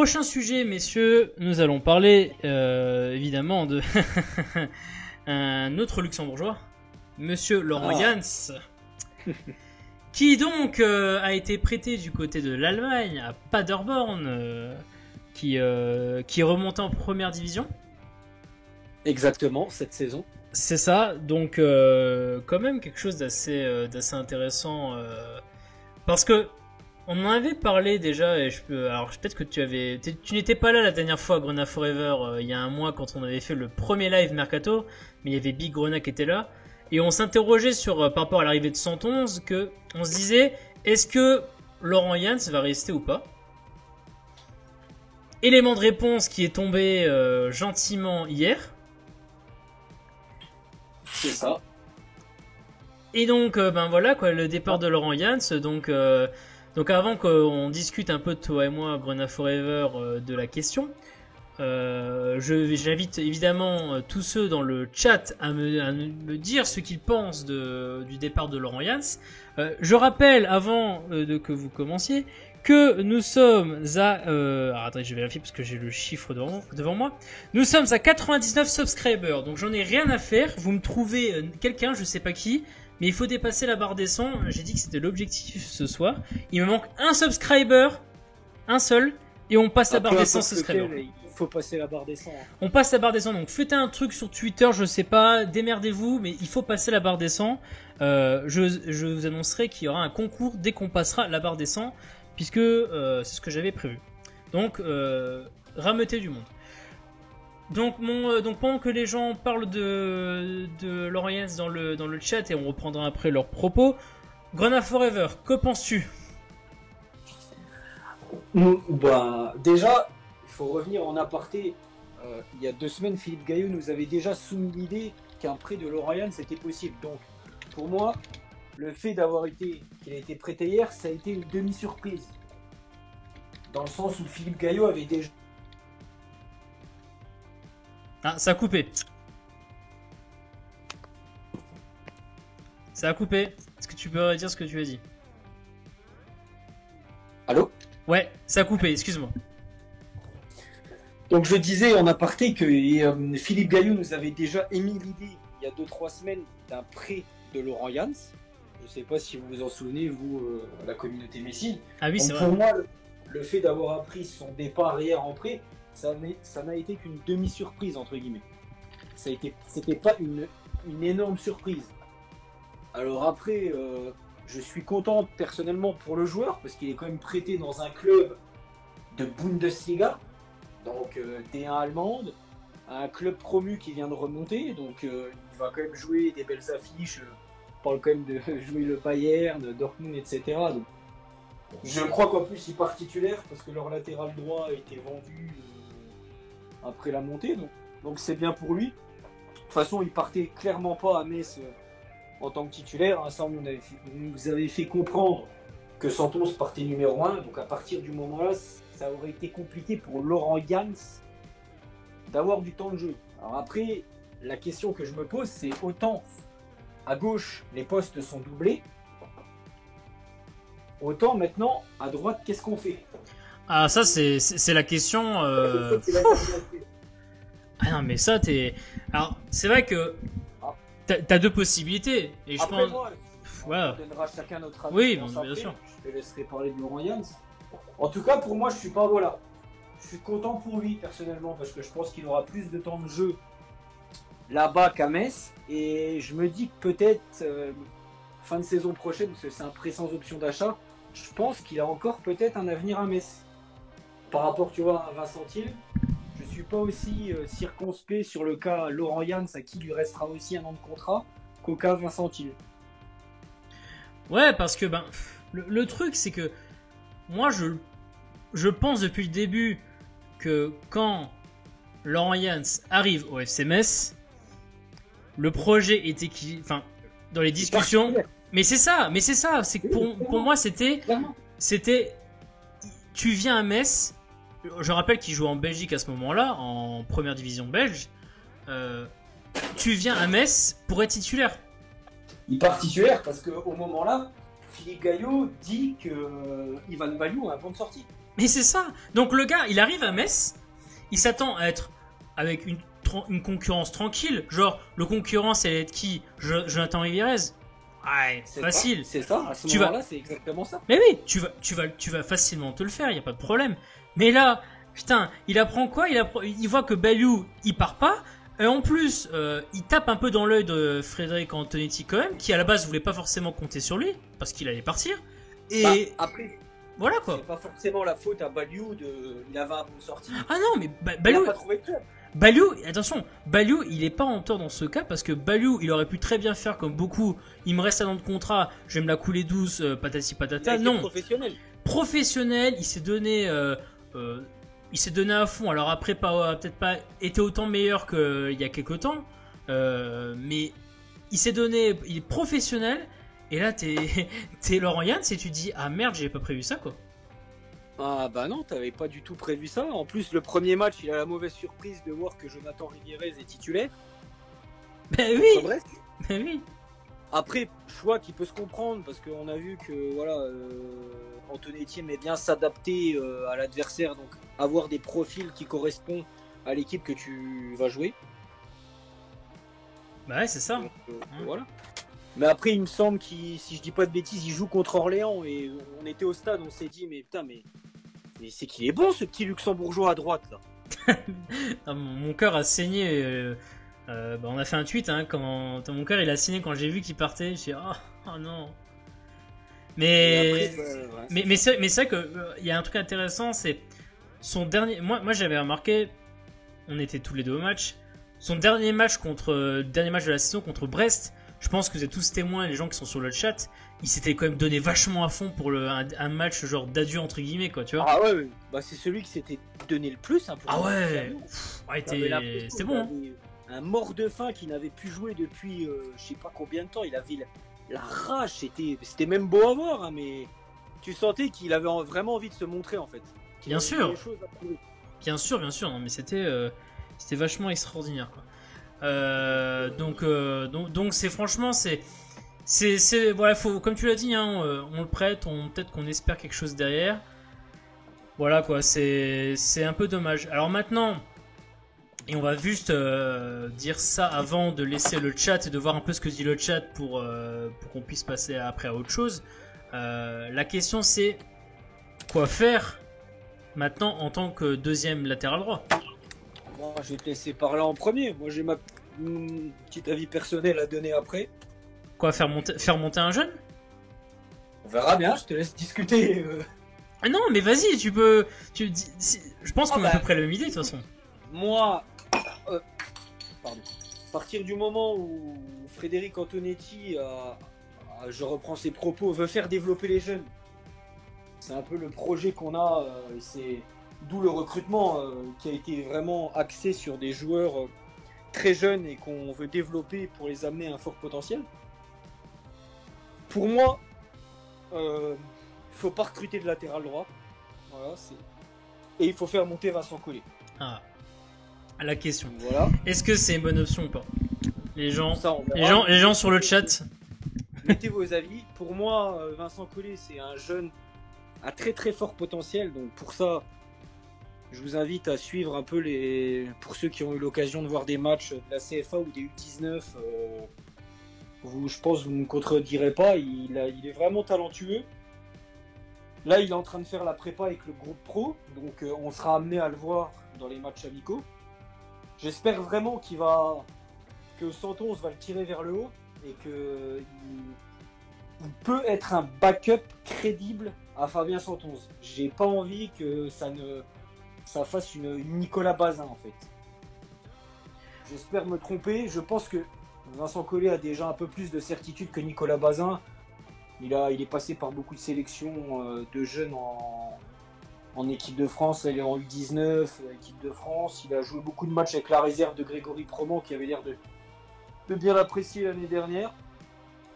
prochain sujet, messieurs, nous allons parler évidemment de un autre luxembourgeois, Monsieur Laurent Jans, qui donc a été prêté du côté de l'Allemagne à Paderborn, qui remonte en première division. Exactement, cette saison. C'est ça, donc quand même quelque chose d'assez intéressant, parce que on en avait parlé déjà, et alors peut-être que tu n'étais pas là la dernière fois à Grenat Forever, il y a un mois quand on avait fait le premier live Mercato, mais il y avait Big Grenat qui était là, et on s'interrogeait par rapport à l'arrivée de 111, on se disait, est-ce que Laurent Jans va rester ou pas? Élément de réponse qui est tombé gentiment hier. C'est ça. Et donc, ben voilà, quoi, le départ de Laurent Jans, donc avant qu'on discute un peu de toi et moi, Grenat Forever, de la question, j'invite évidemment tous ceux dans le chat à me dire ce qu'ils pensent du départ de Laurent Jans. Je rappelle, avant que vous commenciez, que nous sommes à... alors attendez, je vais vérifier parce que j'ai le chiffre devant moi. Nous sommes à 99 subscribers, donc j'en ai rien à faire. Vous me trouvez quelqu'un, je sais pas qui, mais il faut dépasser la barre des 100. J'ai dit que c'était l'objectif ce soir. Il me manque un subscriber, un seul, et on passe la barre des 100 subscribers. Il faut passer la barre des 100. On passe la barre des 100, donc faites un truc sur Twitter, je sais pas, démerdez-vous, mais il faut passer la barre des 100. Je vous annoncerai qu'il y aura un concours dès qu'on passera la barre des 100, puisque c'est ce que j'avais prévu. Donc, rameutez du monde. Donc pendant que les gens parlent de Laurent Jans dans le chat, et on reprendra après leurs propos, Grenat Forever, que penses-tu? Bah, déjà, il faut revenir en aparté. Il y a 2 semaines, Philippe Gaillot nous avait déjà soumis l'idée qu'un prêt de Laurent Jans était possible. Donc, pour moi, le fait qu'il a été prêté hier, ça a été une demi-surprise. Dans le sens où Philippe Gaillot avait déjà... Ah, ça a coupé. Ça a coupé. Est-ce que tu peux dire ce que tu as dit? Allô? Ouais, ça a coupé, excuse-moi. Donc je disais en aparté que Philippe Gaillot nous avait déjà émis l'idée il y a 2-3 semaines d'un prêt de Laurent Jans. Je ne sais pas si vous vous en souvenez, vous, la communauté Messi. Ah oui, c'est vrai. Pour moi, le fait d'avoir appris son départ hier en prêt, ça n'a été qu'une demi-surprise, entre guillemets. C'était pas une énorme surprise. Alors après, je suis content personnellement pour le joueur, parce qu'il est quand même prêté dans un club de Bundesliga, donc D1 allemande, un club promu qui vient de remonter, donc il va quand même jouer des belles affiches. On parle quand même de jouer le Bayern, Dortmund, etc. Donc, je crois qu'en plus il part titulaire parce que leur latéral droit a été vendu après la montée, donc c'est bien pour lui. De toute façon, il partait clairement pas à Metz en tant que titulaire. Ça, vous avez fait comprendre que Santos partait numéro 1, donc à partir du moment-là, ça aurait été compliqué pour Laurent Jans d'avoir du temps de jeu. Alors après, la question que je me pose, c'est autant à gauche, les postes sont doublés, autant maintenant, à droite, qu'est-ce qu'on fait? Ah, ça, c'est la question... Ah non, mais ça, t'es... Alors, c'est vrai que t'as 2 possibilités, et je Après, pense... moi, voilà. on donnera chacun notre avis. Oui, bien sûr. Je te laisserai parler de Laurent Jans. En tout cas, pour moi, je suis pas... Voilà. Je suis content pour lui, personnellement, parce que je pense qu'il aura plus de temps de jeu là-bas qu'à Metz. Et je me dis que peut-être, fin de saison prochaine, parce que c'est un prêt sans option d'achat, je pense qu'il a encore peut-être un avenir à Metz. Par rapport, tu vois, à Vincent Thiel, je suis pas aussi circonspect sur le cas Laurent Jans, à qui lui restera aussi un an de contrat, qu'au cas Vincent Thiel. Ouais, parce que ben le truc, c'est que moi, je pense depuis le début que quand Laurent Jans arrive au FC Metz, le projet était enfin, dans les discussions. Mais c'est ça, c'est que pour moi, c'était, tu viens à Metz. Je rappelle qu'il jouait en Belgique à ce moment-là, en première division belge. Tu viens à Metz pour être titulaire. Il part titulaire parce qu'au moment-là, Philippe Gaillot dit que Ivan Balou a un bon de sortie. Mais c'est ça. Donc le gars, il arrive à Metz, il s'attend à être avec une concurrence tranquille. Genre, le concurrent, c'est être qui? Jonathan Rivirez. Ouais, facile. C'est ça, à ce Tu moment-là, c'est exactement ça. Mais oui, tu vas facilement te le faire, y a pas de problème. Mais là, putain, il apprend quoi? Il voit que Balliou, il part pas. Et en plus, il tape un peu dans l'œil de Frédéric Antonetti quand même, qui à la base voulait pas forcément compter sur lui, parce qu'il allait partir. Et après, voilà quoi. c'est pas forcément la faute à Balliou il avait un bon sorti. Ah non, mais Il Balliou, a pas trouvé de club. Balliou, attention, Balliou, il est pas en tort dans ce cas parce que Balliou, il aurait pu très bien faire comme beaucoup. Il me reste un an de contrat, je vais me la couler douce, patati patata. Il a été Non, professionnel, il s'est donné à fond. Alors après, peut-être pas été autant meilleur qu'il y a quelques temps, mais il s'est donné, il est professionnel. Et là, t'es Laurent Jans et tu dis ah merde, j'avais pas prévu ça quoi. Ah bah non, t'avais pas du tout prévu ça. En plus, le premier match, il a la mauvaise surprise de voir que Jonathan Rivirez est titulaire. Ben oui, ben oui. Après, choix qui peut se comprendre parce qu'on a vu que voilà, Antonetti aimait bien s'adapter à l'adversaire, donc avoir des profils qui correspondent à l'équipe que tu vas jouer. Bah ouais, c'est ça. Donc, voilà. Mais après, il me semble qu'il, si je dis pas de bêtises, il joue contre Orléans et on était au stade, on s'est dit mais putain mais c'est qu'il est bon ce petit luxembourgeois à droite là. Ah, mon cœur a saigné. On a fait un tweet quand mon cœur il a saigné quand j'ai vu qu'il partait. J'ai dit oh non. Mais après, mais c'est vrai que il y a un truc intéressant, c'est son dernier. Moi j'avais remarqué, on était tous les deux au match. Son dernier match de la saison contre Brest. Je pense que vous êtes tous témoins, les gens qui sont sur le chat, il s'était quand même donné vachement à fond pour un match genre d'adieu entre guillemets quoi, tu vois. Ah ouais, bah c'est celui qui s'était donné le plus. Hein, ah ouais, c'était bon. Un mort de faim qui n'avait plus joué depuis je sais pas combien de temps. Il avait la rage, c'était même beau à voir, hein, mais tu sentais qu'il avait vraiment envie de se montrer en fait. Bien sûr. Bien sûr, non mais c'était vachement extraordinaire quoi. Donc c'est franchement voilà, comme tu l'as dit on le prête, peut-être qu'on espère quelque chose derrière. Voilà quoi, c'est un peu dommage. Alors maintenant, et on va juste dire ça avant de laisser le chat et de voir un peu ce que dit le chat pour qu'on puisse passer après à autre chose. La question c'est quoi faire maintenant en tant que deuxième latéral droit. Bon, je vais te laisser parler en premier. Moi, j'ai ma petite avis personnel à donner après. Quoi, faire monter un jeune? On verra bien, je te laisse discuter. Ah non, mais vas-y, je pense qu'on a à peu près la même idée de toute façon. Moi, à partir du moment où Frédéric Antonetti, je reprends ses propos, veut faire développer les jeunes, c'est un peu le projet qu'on a, c'est d'où le recrutement qui a été vraiment axé sur des joueurs très jeunes et qu'on veut développer pour les amener à un fort potentiel. Pour moi, il faut pas recruter de latéral droit. Voilà, et il faut faire monter Vincent Collet. Ah, la question. Voilà. Est-ce que c'est une bonne option ou pas? Les gens sur le chat. Mettez vos avis. Pour moi, Vincent Collet, c'est un jeune à très très fort potentiel. Donc pour ça, je vous invite à suivre un peu pour ceux qui ont eu l'occasion de voir des matchs de la CFA ou des U19. Je pense que vous ne me contredirez pas. Il est vraiment talentueux. Là, il est en train de faire la prépa avec le groupe pro. Donc on sera amené à le voir dans les matchs amicaux. J'espère vraiment que 111 va le tirer vers le haut et qu'il peut être un backup crédible à Fabien 111. J'ai pas envie que ça fasse une Nicolas Bazin en fait. J'espère me tromper. Je pense que Vincent Collet a déjà un peu plus de certitude que Nicolas Bazin. Il est passé par beaucoup de sélections de jeunes en équipe de France. Il est en U19, équipe de France. Il a joué beaucoup de matchs avec la réserve de Grégory Proman qui avait l'air de bien l'apprécier l'année dernière.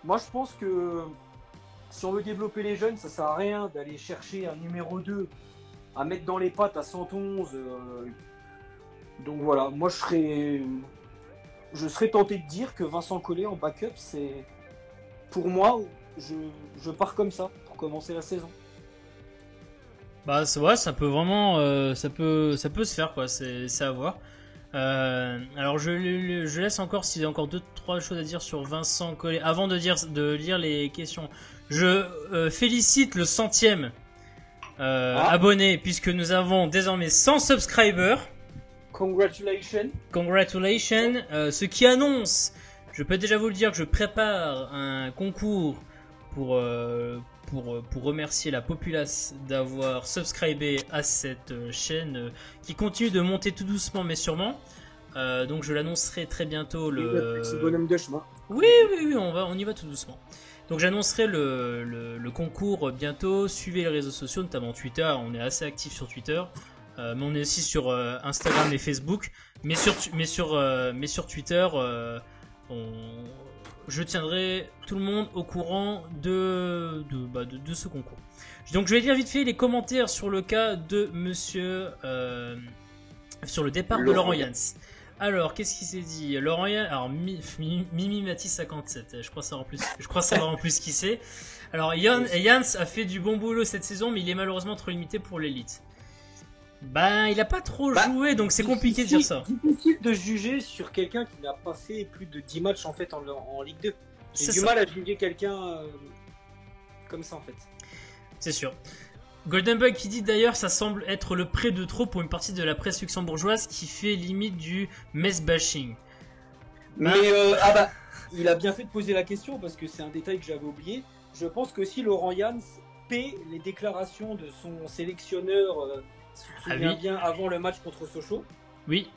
Moi je pense que si on veut développer les jeunes, ça sert à rien d'aller chercher un numéro 2 à mettre dans les pattes à 111. Donc voilà, moi je serais tenté de dire que Vincent Collet en backup, c'est pour moi, je pars comme ça pour commencer la saison. Bah ouais, ça peut vraiment, ça peut se faire quoi. C'est à voir. Alors je laisse encore s'il y a encore 2-3 choses à dire sur Vincent Collet avant de lire les questions. Je félicite le 100e abonné puisque nous avons désormais 100 subscribers. Congratulations. Congratulations. Ce qui annonce, je peux déjà vous le dire, que je prépare un concours pour remercier la populace d'avoir subscribé à cette chaîne qui continue de monter tout doucement mais sûrement. Donc je l'annoncerai très bientôt. C'est bonhomme de chemin. Oui, on y va tout doucement. Donc j'annoncerai le concours bientôt. Suivez les réseaux sociaux, notamment Twitter. On est assez actif sur Twitter. Mais on est aussi sur Instagram et Facebook. Mais sur Twitter, je tiendrai tout le monde au courant de ce concours. Donc je vais lire vite fait les commentaires sur le cas de monsieur... sur le départ de Laurent Jans. Alors, qu'est-ce qu'il s'est dit? Laurent Jans, alors Mimi Matisse 57, je crois savoir en plus qui c'est. Alors Jans a fait du bon boulot cette saison, mais il est malheureusement trop limité pour l'élite. Ben, il a pas trop joué, donc c'est compliqué de dire ça. C'est difficile de juger sur quelqu'un qui n'a pas fait plus de 10 matchs en fait en Ligue 2. J'ai du mal à juger quelqu'un comme ça en fait. C'est sûr. Golden Boy qui dit d'ailleurs ça semble être le prêt de trop pour une partie de la presse luxembourgeoise qui fait limite du mess bashing. Mais il a bien fait de poser la question parce que c'est un détail que j'avais oublié. Je pense qu'aussi Laurent Jans paie les déclarations de son sélectionneur bien avant le match contre Sochaux. Oui.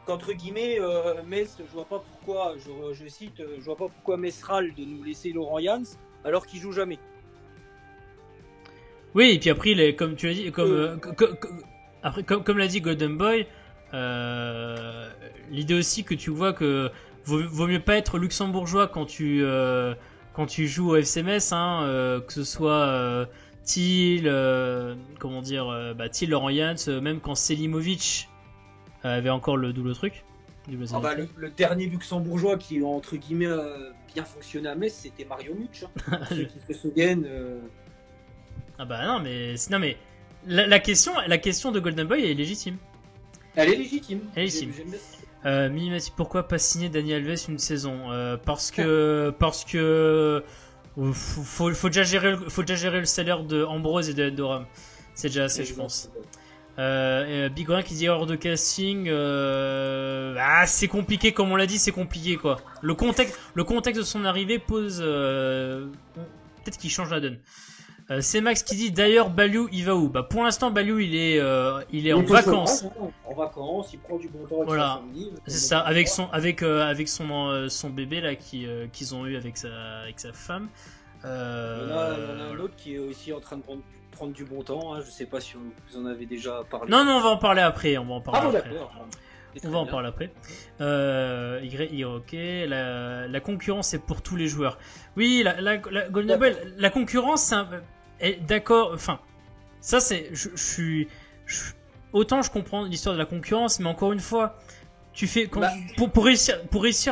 Qu'entre guillemets, Metz, je vois pas pourquoi, je cite, je vois pas pourquoi Metz râle de nous laisser Laurent Jans alors qu'il joue jamais. Oui, et puis après, comme tu l'as dit, comme l'a dit Golden Boy, l'idée aussi que tu vois que vaut mieux pas être luxembourgeois quand tu joues au FC Metz, que ce soit Thiel, Thiel, Laurent Jans, même quand Selimovic avait encore le double truc. Le dernier luxembourgeois qui entre guillemets bien fonctionné à Metz, c'était Mario Much. Ceux qui se souviennent. Ah bah non mais la question de Golden Boy est légitime. Elle est légitime. Mimimati, pourquoi pas signer Dani Alves une saison? Parce que faut déjà gérer le salaire de Ambrose et de Endoram. C'est déjà assez, je pense. Big Run qui dit hors de casting. C'est compliqué, comme on l'a dit, c'est compliqué quoi. Le contexte de son arrivée pose peut-être qu'il change la donne. C'est Max qui dit d'ailleurs Baliou il va où? Bah pour l'instant Baliou il est en vacances. En vacances, il prend du bon temps avec voilà. sa famille. C'est ça, avec son bébé là qu'ils ont eu avec sa femme. Il y en a un autre qui est aussi en train de prendre du bon temps. Je sais pas si vous en avez déjà parlé. Non, on va en parler après. On va en parler après. Ok, la concurrence c'est pour tous les joueurs. Oui, la Golden Boy, la concurrence, d'accord. Enfin, ça c'est, autant je comprends l'histoire de la concurrence, mais encore une fois, tu fais pour réussir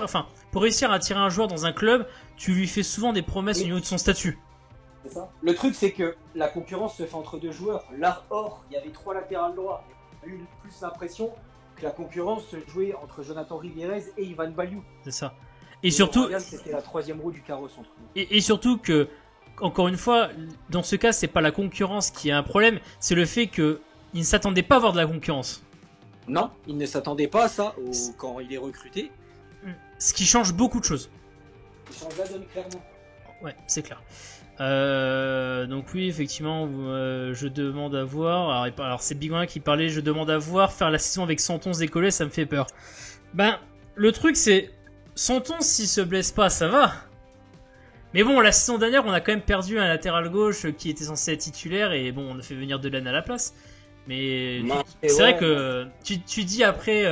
à attirer un joueur dans un club, tu lui fais souvent des promesses au niveau de son statut. C'est ça. Le truc c'est que la concurrence se fait entre deux joueurs. Là, il y avait 3 latérales droits. J'ai eu plus l'impression que la concurrence se jouait entre Jonathan Rivérez et Ivan Baliou. C'est ça. Et surtout, c'était la 3e roue du carrosse entre nous. Et surtout que, encore une fois, dans ce cas, c'est pas la concurrence qui a un problème, c'est le fait que il ne s'attendait pas à avoir de la concurrence. Non, il ne s'attendait pas à ça quand il est recruté. Ce qui change beaucoup de choses. Il change la donne clairement. Ouais, c'est clair. Donc oui, effectivement, je demande à voir. Alors c'est Big One qui parlait. Je demande à voir faire la saison avec Santon décollé, ça me fait peur. Ben, le truc c'est Santon s'il se blesse pas, ça va. Mais bon, la saison dernière, on a quand même perdu un latéral gauche qui était censé être titulaire et bon, on a fait venir Delanne à la place. Mais c'est vrai que tu dis après,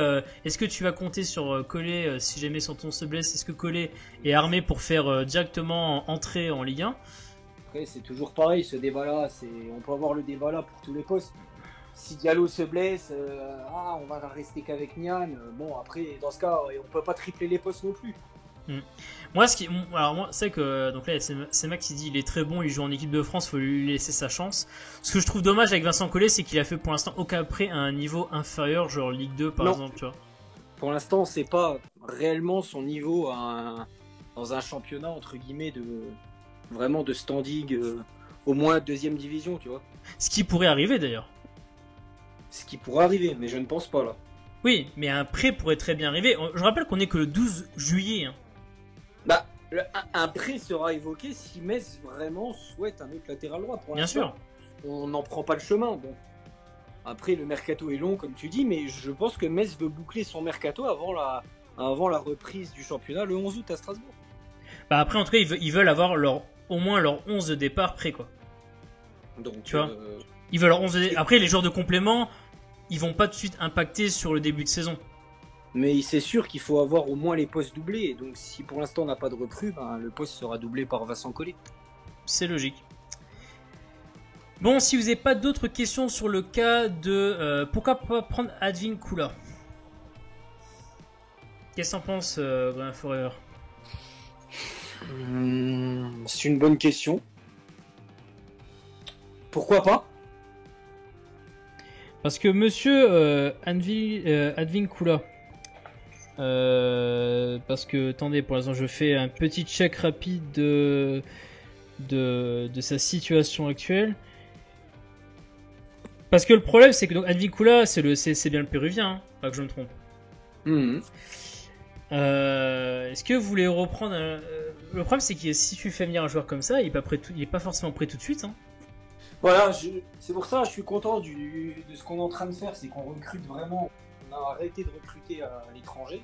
est-ce que tu vas compter sur Collet si jamais Santon se blesse? Est-ce que Collet est armé pour faire directement entrer en Ligue 1? Après, c'est toujours pareil, ce débat-là. On peut avoir le débat là pour tous les postes. Si Diallo se blesse, on va rester qu'avec Nian. Bon, après, dans ce cas, on peut pas tripler les postes non plus. Moi, alors moi, c'est que donc là, c'est Max qui dit il est très bon, il joue en équipe de France, faut lui laisser sa chance. Ce que je trouve dommage avec Vincent Collet, c'est qu'il a fait pour l'instant aucun prêt à un niveau inférieur, genre Ligue 2 par exemple, tu vois. Pour l'instant, c'est pas réellement son niveau dans un championnat entre guillemets vraiment de standing, au moins deuxième division, tu vois. Ce qui pourrait arriver d'ailleurs. Ce qui pourrait arriver, mais je ne pense pas là. Oui, mais un prêt pourrait très bien arriver. Je rappelle qu'on est que le 12 juillet. Hein. Bah, un prêt sera évoqué si Metz vraiment souhaite un autre latéral droit. Pour bien sûr. On n'en prend pas le chemin. Bon. Après, le mercato est long, comme tu dis, mais je pense que Metz veut boucler son mercato avant la reprise du championnat le 11 août à Strasbourg. Bah après, en tout cas, ils veulent avoir au moins leur 11 de départ prêt, quoi. Donc, tu vois, ils veulent leur 11 de départ. Après, les joueurs de complément, ils vont pas tout de suite impacter sur le début de saison. Mais c'est sûr qu'il faut avoir au moins les postes doublés. Donc si pour l'instant on n'a pas de recrue, ben, le poste sera doublé par Vincent Collet. C'est logique. Bon, si vous n'avez pas d'autres questions sur le cas de... pourquoi pas prendre Advincula? Qu'est-ce que t'en penses, Brian Forever? C'est une bonne question. Pourquoi pas? Parce que monsieur Advincula... parce que, attendez, pour l'instant, je fais un petit check rapide de sa situation actuelle. Parce que le problème, c'est que donc Advincula, c'est bien le péruvien, hein, pas que je me trompe. Est-ce que vous voulez reprendre le problème, c'est que si tu fais venir un joueur comme ça, il est pas forcément prêt tout de suite. Hein. Voilà, c'est pour ça que je suis content de ce qu'on est en train de faire, c'est qu'on recrute vraiment. On a arrêté de recruter à l'étranger.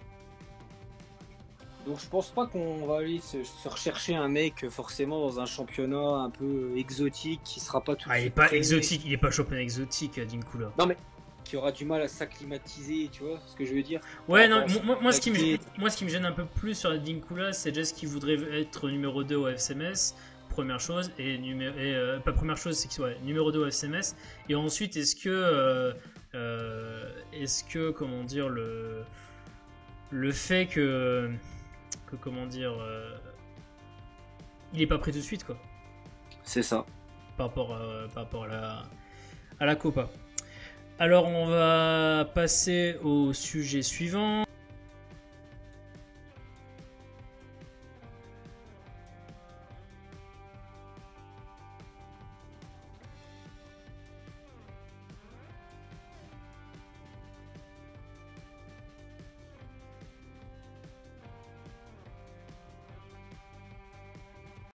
Donc je pense pas qu'on va aller se rechercher un mec forcément dans un championnat un peu exotique qui sera pas tout de suite. Il est pas exotique, il est pas championnat exotique, Advincula. Non mais qui aura du mal à s'acclimatiser, tu vois ce que je veux dire? Ouais, non, moi ce qui me gêne un peu plus sur Advincula, c'est déjà ce qu'il voudrait être numéro 2 au FCMS. Première chose, pas première chose, c'est qu'il soit numéro 2 au FCMS. Et ensuite, est-ce que comment dire, le fait que comment dire, il est pas prêt tout de suite, quoi. C'est ça. Par rapport à la Copa. Alors, on va passer au sujet suivant.